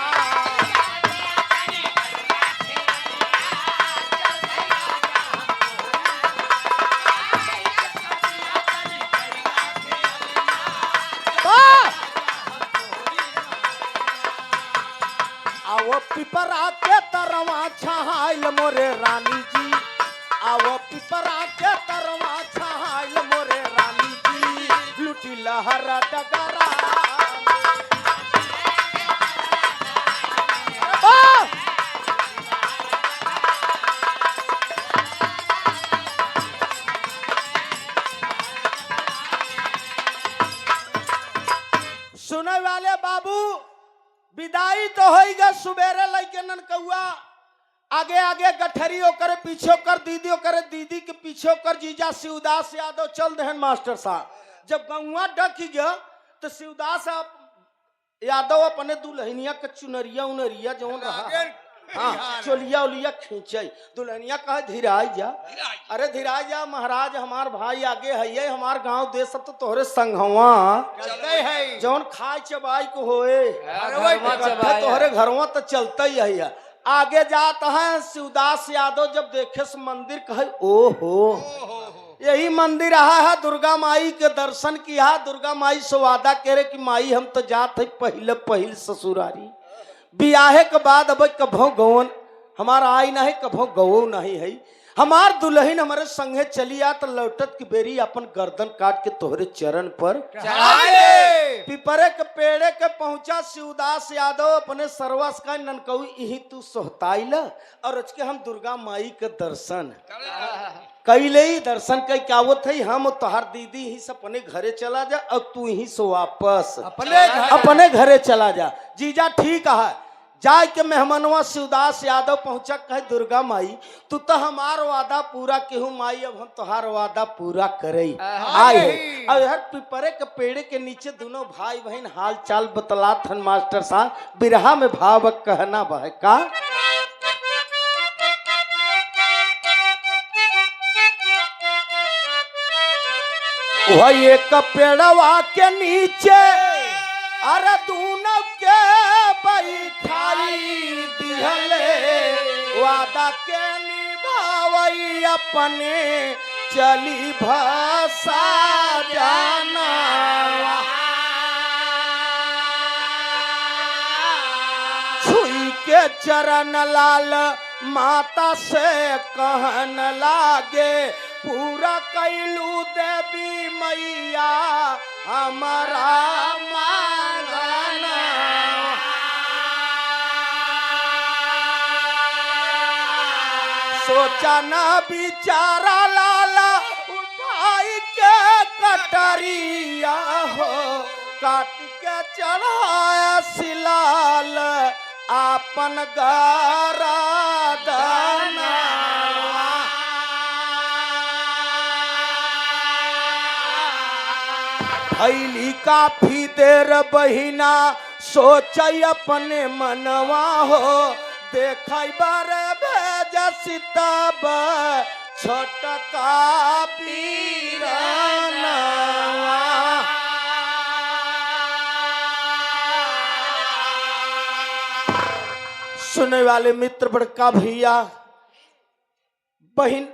आओ पिपरा के तरवा छहाइल मोरे रानी जी आओ पिपरा के तरवा छहाइल मोरे रानी जी लुटी लहरा डगरा। सुने वाले बाबू विदाई तो होइगा सुबेरे लइके ननकौआ आगे आगे गठरी ओकर पीछे कर दीदी ओकर दीदी के पीछे कर जीजा शिवदास यादव चल दहन मास्टर साहब। जब गौवा डक गया तो शिवदास यादव अपने दुल्हनिया के चुनरिया उनरिया जो रहा हाँ चोलिया उलिया खींचे दुल्हनिया कहे धीराई जा। अरे धीराई जा महाराज हमार भाई आगे है हमार गांव देश सब तो तोहरे संघवा जौन खाए चबाई को होए तोहरे घरवा तो चलता ही है। आगे जाता है शिवदास यादव जब देखे से मंदिर कहे ओहो यही मंदिर रहा है दुर्गा माई के दर्शन किया। दुर्गा माई से वादा करे कि माई हम तो जात है पहले पहिल ससुरारी बियाहे के बाद अब कभो गवन हमारा आई नहीं कभो गवो नहीं है। हमार दुल्हन हमारे संगे चली आ तो लौटत की बेरी अपन गर्दन काट के तोहरे चरण पर पिपरे के पेड़े के पहुंचा शिवदास यादव अपने सर्वस का ननकऊ यही तू सोहताइल और उसके हम दुर्गा माई के दर्शन कैले ही दर्शन कई कावत है हम तोहार दीदी ही से अपने घरे चला जा और तू ही से वापस अपने घरे चला जा। जीजा ठीक है जाय के मेहमानवा शिवदास यादव पहुंचा कहे दुर्गा माई तू तो हमार वादा पूरा केहू माई अब हम तोहार वादा पूरा करे आए है। और हर पिपरे के पेड़े के नीचे दोनों भाई बहन हाल चाल बतलात हन मास्टर साहब बिरहा में भाव कहना बह का वही एक पेड़वा के नीचे अरे दूनों के बैठाई दिहले वादा के निभावई अपने चली भाषा जाना। छुई के चरण लाल माता से कहन लागे पूरा कैलू देवी मैया हमारा मांगना। सोचा न बिचारा लाला उठाई के कटरिया हो काट के चढ़ाया सिलाल आपन गारा दाना। भैली काफी देर बहिना सोच अपने मनवा हो देख बारे भेज सितब छोटका पीरनवा। सुनने वाले मित्र बड़का भैया बहन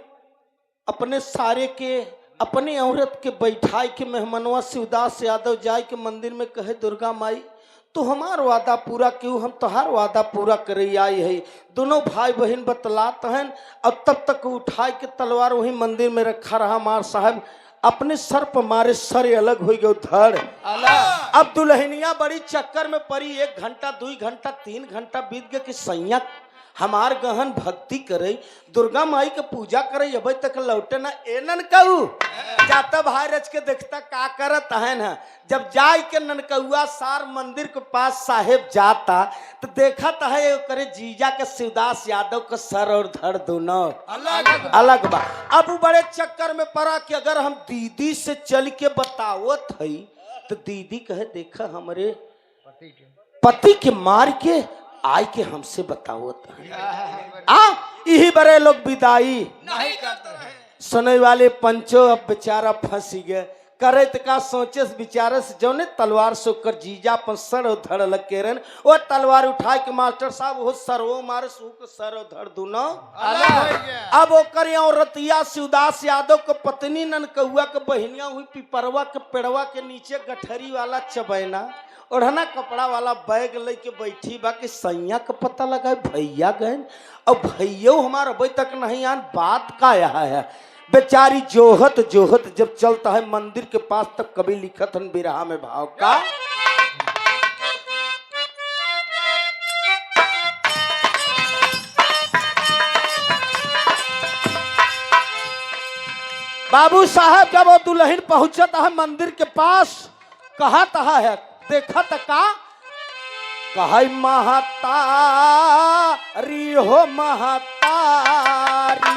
अपने सारे के अपने औरत के बैठाई के मेहमानवा शिवदास यादव जाय के मंदिर में कहे दुर्गा माई तू हमार वादा पूरा क्यों हम तोहार वादा पूरा करे आई है। दोनों भाई बहन बतलात हैं अब तब तक उठाए के तलवार वही मंदिर में रखा रहा। मार साहब अपने सर पर मारे सर अलग हो गए धड़। अब दुल्हनिया बड़ी चक्कर में पड़ी 1 घंटा 2 घंटा 3 घंटा बीत गए कि सैया हमार गहन भक्ति करे, दुर्गा माई के पूजा करे, अभी तक लौटे ना ए ननकऊ जाता भाई रच के देखता का करत है ना। जब जाय के ननकौआ सार मंदिर के पास साहेब जाता तो देखा है करे जीजा के शिवदास यादव का सर और धड़ दोनों अलग बा। अब वो बड़े चक्कर में पड़ा कि अगर हम दीदी से चल के बतावत है तो दीदी कहे देखा हमारे पति के मार के आय के हमसे बतावत है। यही बड़े लोग विदाई नहीं करते हैं। सुने वाले पंचो अब बेचारा फंस गए। करे तो का सोचे बेचारे से जो ने तलवार सोकर जीजा पर सर और धड़ लग के रहन वो तलवार उठा के मास्टर साहब वो सरवो मारे सूख सर और धड़ दोनों अलग हो गया। अब ओकर रतिया शिवदास यादव के पत्नी ननकौआ के बहनिया हुई पिपरवा के पेड़वा के नीचे गठरी वाला चबैना ओढ़ना कपड़ा वाला बैग लेके बैठी बा कि सैया का पता लगा भैया गए और भैया हमारा अभी तक नहीं आन। बात का यहाँ है बेचारी जोहत जोहत जब चलता है मंदिर के पास तब कभी लिखत हन बिरहा में भाव का बाबू साहब जब वो दुल्हन पहुंचता है मंदिर के पास कहा तहा है देखा का कहा महतारी हो महतारी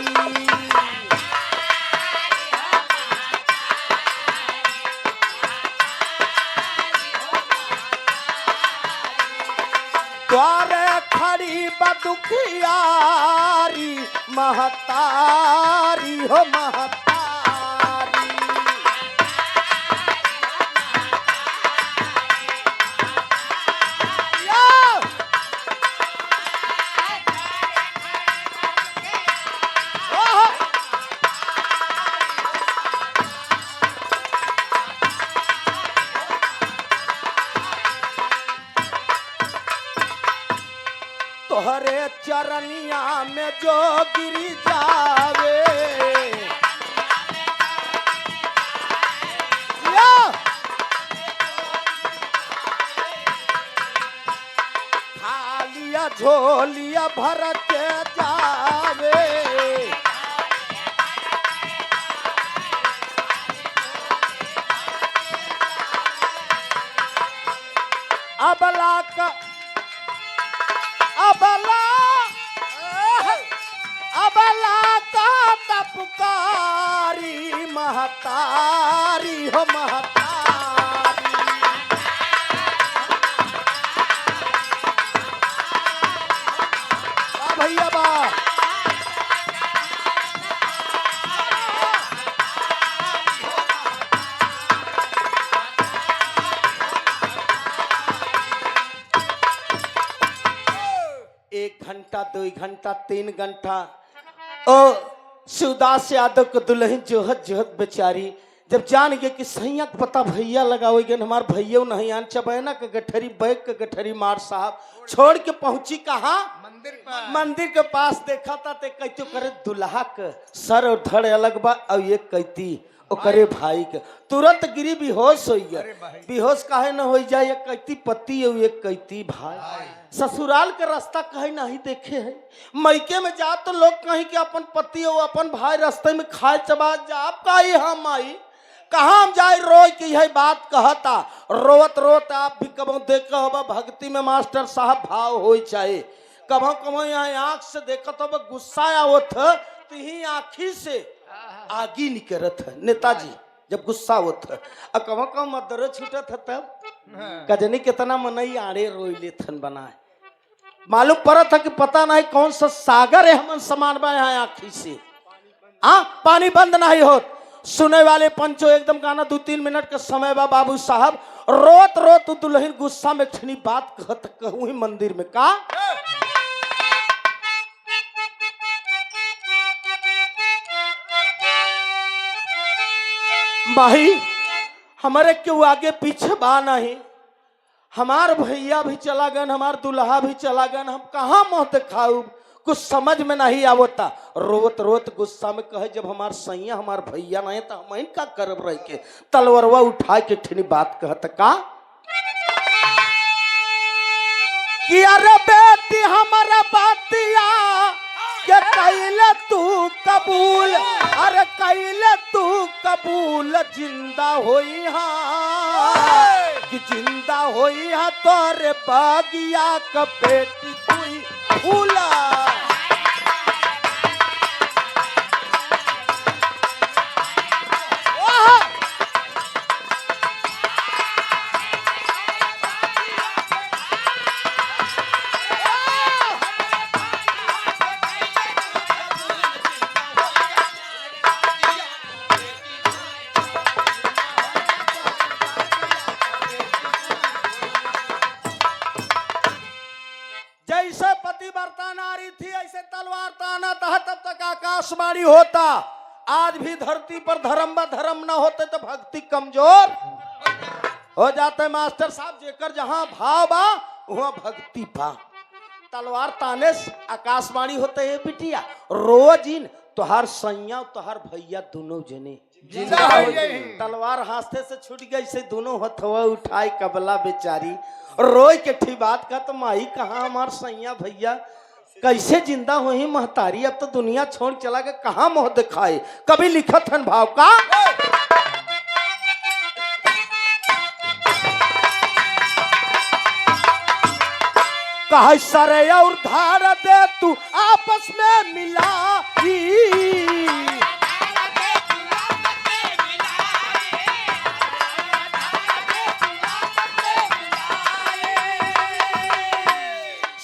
द्वारे खड़ी बदुखियारी महतारी हो महतारी। तोहरे चरनिया में जो गिरी जावे खालिया झोलिया भर के जावे अबला का अबला का तपकारी महतारी हो महतारी। भैया बा एक घंटा 2 घंटा 3 घंटा ओ शिवदास यादव के दुल्हन जोहत जोहत बेचारी जब जान गए कि सैया के पता भैया लगाओगे हमार भैया नहीं आन चबैना के गठरी बैग के गठरी मार साहब छोड़ के पहुंची कहा मंदिर के पास देखा था ते कहते करे दुल्हा के सर और धड़ अलग बा और ये कहती ओकरे भाई के तुरंत गिरी बेहोश हो गया। बेहोश काहे न हो जाए एक कहती पति और एक कहती भाई। ससुराल के रास्ता कहीं नहीं देखे है मैके में जा तो लोग कहीं के अपन पति और अपन भाई रास्ते में खाए चबा जा आप कही हम आई कहाँ हम जाए रोज की यही बात कहता रोवत रोत आप भी कबो देख होगा भक्ति में मास्टर साहब भाव हो चाहे कबो कबो यहाँ आँख से देखत हो गुस्सा आवत तो ही आँखी से आगी निकलत है नेताजी जब गुस्सा होता अब कहो कहो मदर छूटत है तब कजनी कितना मनई आड़े रोई लेथन बनाए मालूम पड़ा था कि पता नहीं कौन सा सागर है हम समान बा यहाँ आँखी से पानी बंद नहीं हो। सुने वाले पंचो एकदम गाना 2-3 मिनट का समय बा बाबू साहब रोत रोत दुल्हन गुस्सा में छनी बात कहूँ ही मंदिर में का भाई हमारे क्यों आगे पीछे बा नहीं हमार भैया भी चला गए हमार दुल्हा भी चला गए हम कहाँ मुँह दिखाऊ कुछ समझ में नहीं आवता रोत रोत गुस्सा में कहे जब हमार सैया हमार भैया नहीं तो हम इनका करब रह के तलवरवा उठा के ठिनी बात कहत का कि अरे बेटा बेटी हमारा बातिया के कैले तू कबूल, अरे कैले तू कबूल, जिंदा होई हाँ कि जिंदा होई हाँ तोरे बागिया का बेटी तुई फूला। जैसे पतिव्रता नारी थी ऐसे तलवार ताना था, तब तक आकाशवाणी होता। आज भी धरती पर धर्म व धर्म न होते तो भक्ति कमजोर हो जाते। मास्टर साहब जेकर जहां भाव बा वहां भक्ति बा। तलवार ताने से आकाशवाणी होते है बिटिया रोज इन तोहार सैया तोहार भैया दोनों जने जिंदा हो जाई। तलवार हाथे से छूट गई से दोनों हथवा उठाई कबला बेचारी रोई के ठी बात का तो माई कहाँ हमार सैया भैया कैसे जिंदा हुई महतारी, अब तो दुनिया छोड़ चला गया कहाँ मोह दिखाए। कभी लिखत हन भाव का कहा सरे और धार दे तू आपस में मिलाई,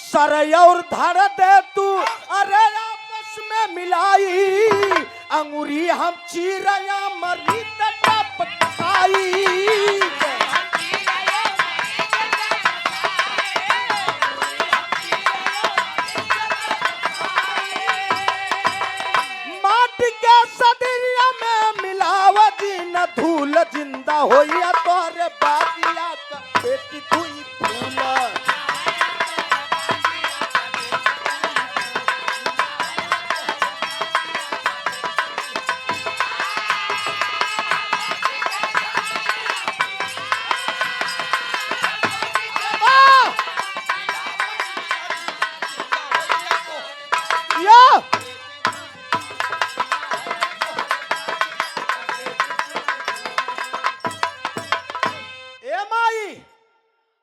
सरे और धर दे तू अरे आपस में मिलाई, अंगूरी हम चीरया मरी टपकाई। माटी के सदिया में मिलावा दिन धूल, जिंदा होइया तोरे बागिया का बेटी तुई फूल।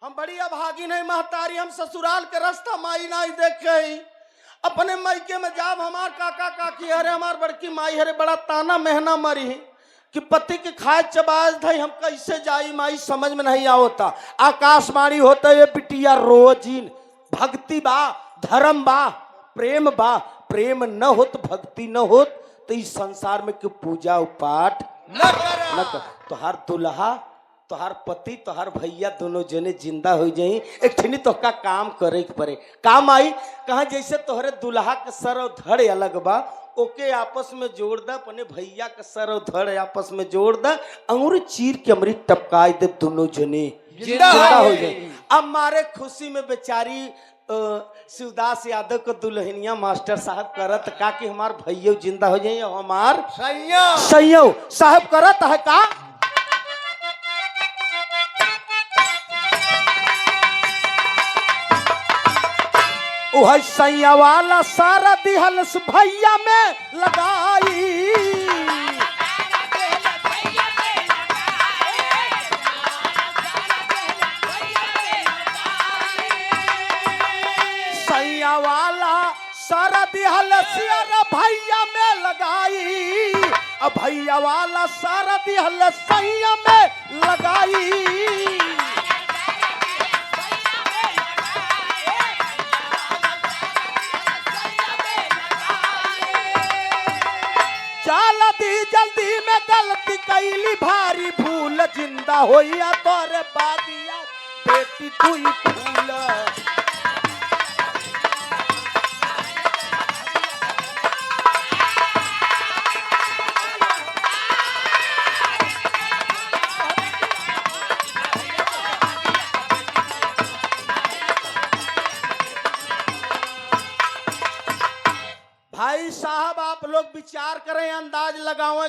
हम बड़ी अभागी नहीं महतारी, हम ससुराल के रास्ता माई नहीं देखे अपने मायके में जाब हमार काका काकी हरे हमार बड़की माई हरे बड़ा ताना मेहना मरी कि पति के खाए चबाज थे, हम कैसे जाई माई समझ में नहीं आवता। आकाशवाणी होता ये बिटिया रोजीन भक्ति बा धर्म बा प्रेम बा, प्रेम न होत भक्ति न होत तो इस संसार में क्यों पूजा पाठ न कर। तोहार दुल्हा तोहार पति तोहार भैया दोनों जने जिंदा हो जाई, एक ठिनी तो का काम करे के पड़े। काम आई कहा जैसे तोहरे दुल्हा के सर और धड़ अलग बा ओके आपस में जोड़ द, अपने भैया के सर और धड़ आपस में जोड़ द, अंगूर चीर के अमृत टपकाई दे दोनों जने जिंदा हो जाए। अब मारे खुशी में बेचारी शिवदास यादव को दुल्हनिया मास्टर साहब करत का कि हमार भैया जिंदा हो जाए, हमार सैया साहब करत है का वह सैया वाला सारा दिहल भैया में लगाई, सैया वाला सारा दिहल भैया में लगाई, भैया वाला सारा दिहल सैया में लगाई। जल्दी में गलती कैली भारी भूल, जिंदा होइया तोरे बागिया बेटी तुई फूल। भाई साहब आप लोग विचार करें, अंदाज लगाओ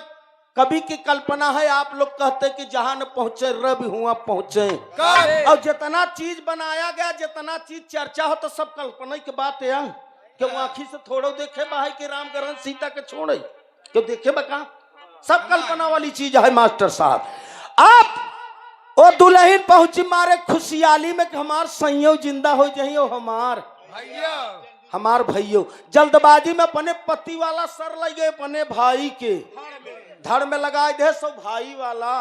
कवि की कल्पना है, आप लोग कहते कि जहां न पहुंचे रवि हुआ पहुंचे। कब? और जितना चीज बनाया गया, जितना चीज चर्चा हो, तो सब कल्पना की बात है। क्यों आंखी से थोड़ो देखे भाई कि राम गरन सीता के छोड़े, क्यों देखे बका, सब कल्पना वाली चीज है मास्टर साहब। आप वो दुल्हन पहुंची मारे खुशियाली में कि हमार सैयो जिंदा हो जाइयो, हमार भैयो जल्दबाजी में अपने पति वाला सर लगे अपने भाई के धड़ में लगाए दे, सो भाई वाला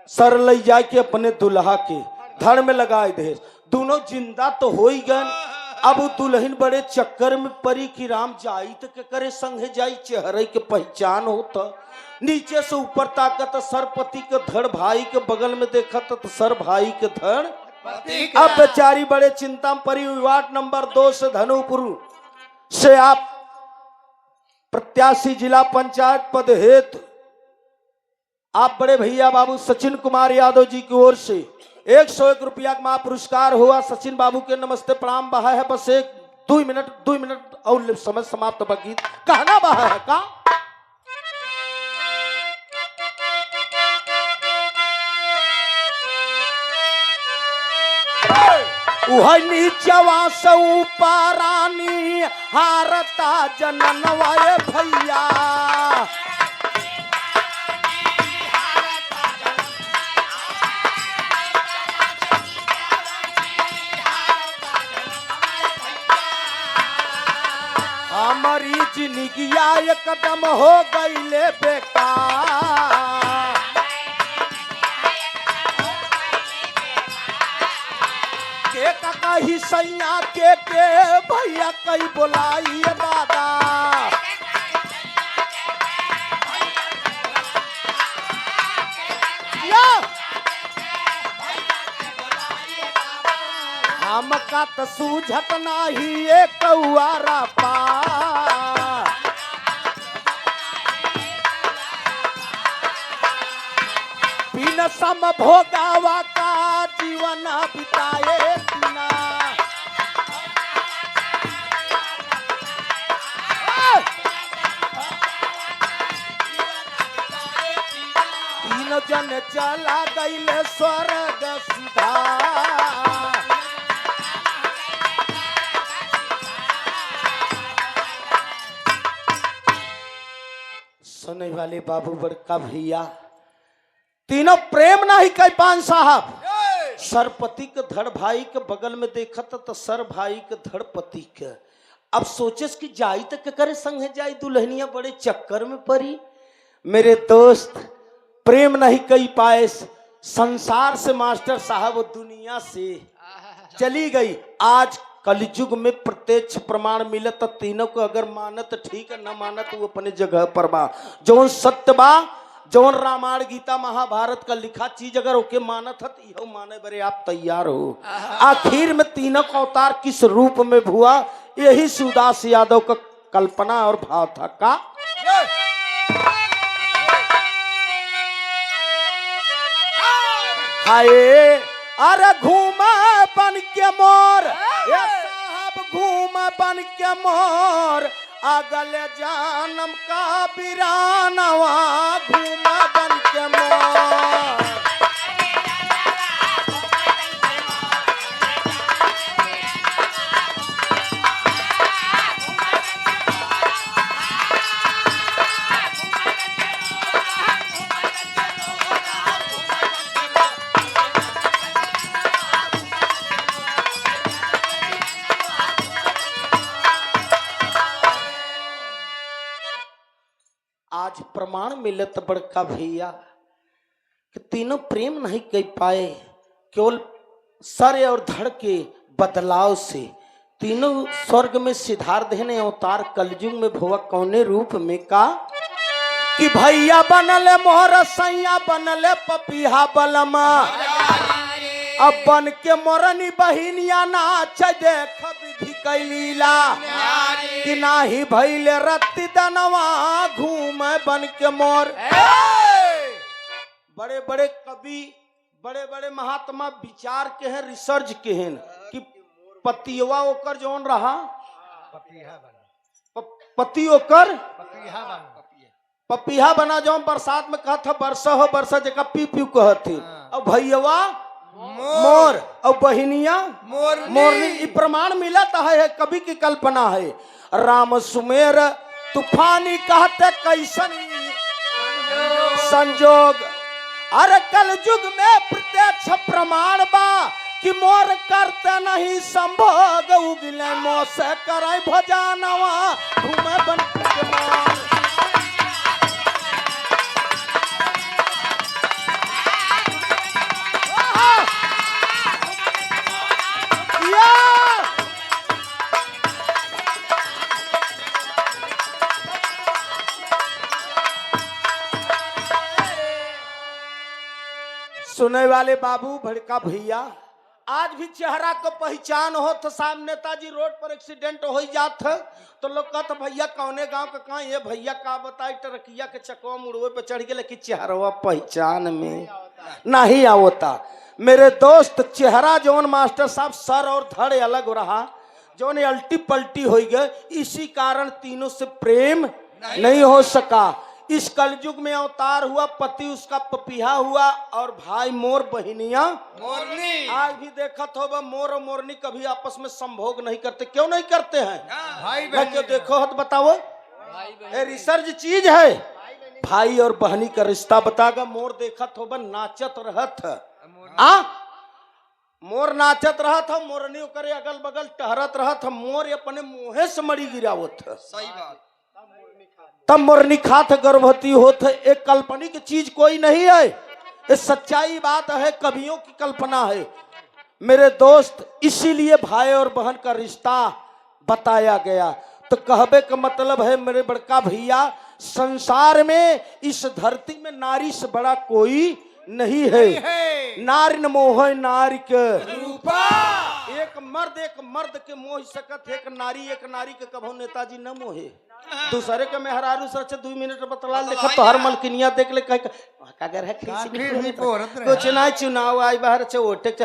सर ले जाए के अपने दुल्हा के धड़ में लगाए दे। दोनों जिंदा तो हो ही गए। अब दुल्हन बड़े चक्कर में परी कि राम जाई तो के करे संगे जाई, चेहरे के पहचान होता। नीचे से ऊपर ताकत सर पति के धड़, भाई के बगल में देखा तो सर भाई के धड़। अब बेचारी बड़े चिंता में परी। वार्ड नंबर 2 से धनुपुर से आप प्रत्याशी जिला पंचायत पद हेतु आप बड़े भैया बाबू सचिन कुमार यादव जी की ओर से 101 रुपया का पुरस्कार हुआ। सचिन बाबू के नमस्ते प्रणाम बहा है। बस 2 मिनट और समय समाप्त बगीत कहना बहा है का। वह नीचवा से ऊपरानी हारता जननवाए भैया। हमारी जिंदगिया एकदम हो गईले बेकार। के काका ही सैया के भैया कई बोलाई दादा। हमका तो सूझत नाही एक कौआरा पा। बिन सम भोगावा का जीवन बिताए बिना। तीन जन चला गईले स्वर्ग सीधा। सुने वाले बाबू बड़का भैया तीनों प्रेम नहीं कह पान साहब। सरपति के धड़ भाई के बगल में देखा तो सर भाई के धड़ पति के। अब सोचे कि जाई तक करे संगे जाई, दुल्हनिया बड़े चक्कर में पड़ी। मेरे दोस्त प्रेम नहीं कह पाए, संसार से मास्टर साहब दुनिया से चली गई। आज कलयुग में प्रत्यक्ष प्रमाण मिलत तो तीनों को अगर मानत ठीक है, न मानत वो अपने जगह पर बा। जौन सत्य बा, जौन रामायण गीता महाभारत का लिखा चीज अगर ओके मानत है तो यह माने बरे आप तैयार हो। आखिर में तीनों का अवतार किस रूप में हुआ, यही शिवदास यादव का कल्पना और भाव था का। हाय अरे घूमा बन के मोर, ये साहब घूमा बन के मोर, अगल जानम का बिरानवा घूमा बन के मोर। आज प्रमाण मिलत बड़का भैया कि तीनों प्रेम नहीं कर पाए, केवल सर और धड़ के बदलाव से। तीनों स्वर्ग में सिद्धार्थ ने अवतार कलयुग में भुआ कौने रूप में का कि भैया बनले मोर सैया बनले पपीहा बलमा। अब बन के मोरनी बहिनिया नाच देख विधि कैलीला कि नाही भैले रत्ती दनवा घूम बन के मोर। बड़े बड़े कवि बड़े बड़े महात्मा विचार के हैं, रिसर्च के हैं कि पतिवा ओकर जौन रहा पति ओकर पपीहा बना जाओ बरसात में कहत बरसा हो बरसा जगह पी पी कहत थी। और भैया मोर और बहिनिया मोरनी। ये प्रमाण मिला है कवि की कल्पना है। राम सुमेर तूफानी कहते कैसन संजोग। अरे कल युग में प्रत्यक्ष प्रमाण बा कि मोर करते नहीं संभोग। उगले मोह से करे भजानवा घूमे बन के मान। सुने वाले बाबू भड़का भैया, आज भी चेहरा को पहचान हो तो सामने नेताजी रोड पर एक्सीडेंट हो जात तो लोग कहते भैया कौने गांव का कहाँ ये भैया का बताई टरकिया के चकवा मुड़वे पे चढ़ गए लेकिन चेहरा पहचान में नहीं आवता। मेरे दोस्त चेहरा जौन मास्टर साहब सर और धड़ अलग रहा जौन अल्टी पल्टी हो गए, इसी कारण तीनों से प्रेम नहीं हो सका। इस कलयुग में अवतार हुआ, पति उसका पपीहा हुआ और भाई मोर बहिनिया मोरनी। आज भी देखत होगा मोर और मोरनी कभी आपस में संभोग नहीं करते। क्यों नहीं करते हैं भाई मैं क्यों देखो हो तो बताओ। रिसर्च चीज है, भाई और बहनी का रिश्ता बतागा। मोर देखत होगा नाचत रहत मोर नाचत रहत हो, मोरनी करे अगल बगल टहरत रहत। मोर अपने मुँहे से मरी गिरावत। सही बात। तब मोरनी खात गर्भवती होत है। एक काल्पनिक चीज कोई नहीं है, ये सच्चाई बात है, कवियों की कल्पना है मेरे दोस्त। इसीलिए भाई और बहन का रिश्ता बताया गया। तो कहबे का मतलब है मेरे बड़का भैया, संसार में इस धरती में नारी से बड़ा कोई नहीं है। नारी न मोह नारी के रूपा। एक मर्द के मोह सकत है, एक नारी के कभो नेताजी न मोहे। दूसरे के मेहरारू सर 2 मिनट बतला देखा तो हर मलकिनिया देख ले कह कागर है कुछ ना चुनाव आई बाहर से वोटे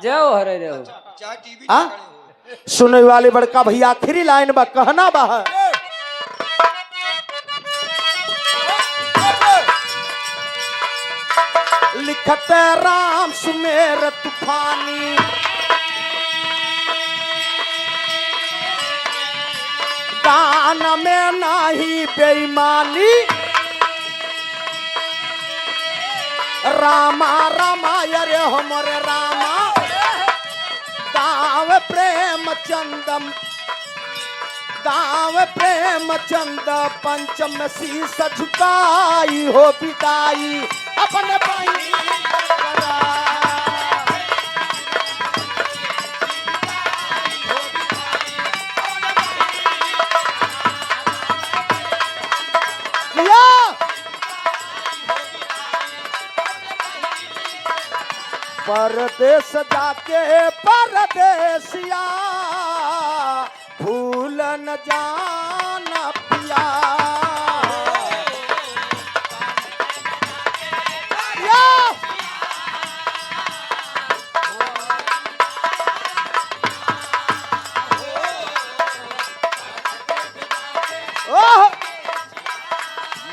जाओ हरे रहो। हां सुने वाले बड़का भैया आखिरी लाइन बा कहना बा लिखते राम सुमेर तूफानी। गान में नाही बेईमानी। रामा रामा रे हमरे रामा गाँव प्रेम चंदम गाँव प्रेम चंद पंचम शीस झुकाई हो पिताई अपने भाई परदेश जाके परदेसिया भूल न जाना पिया।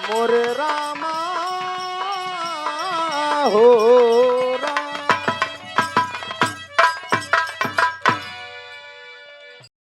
मोरे रामा हो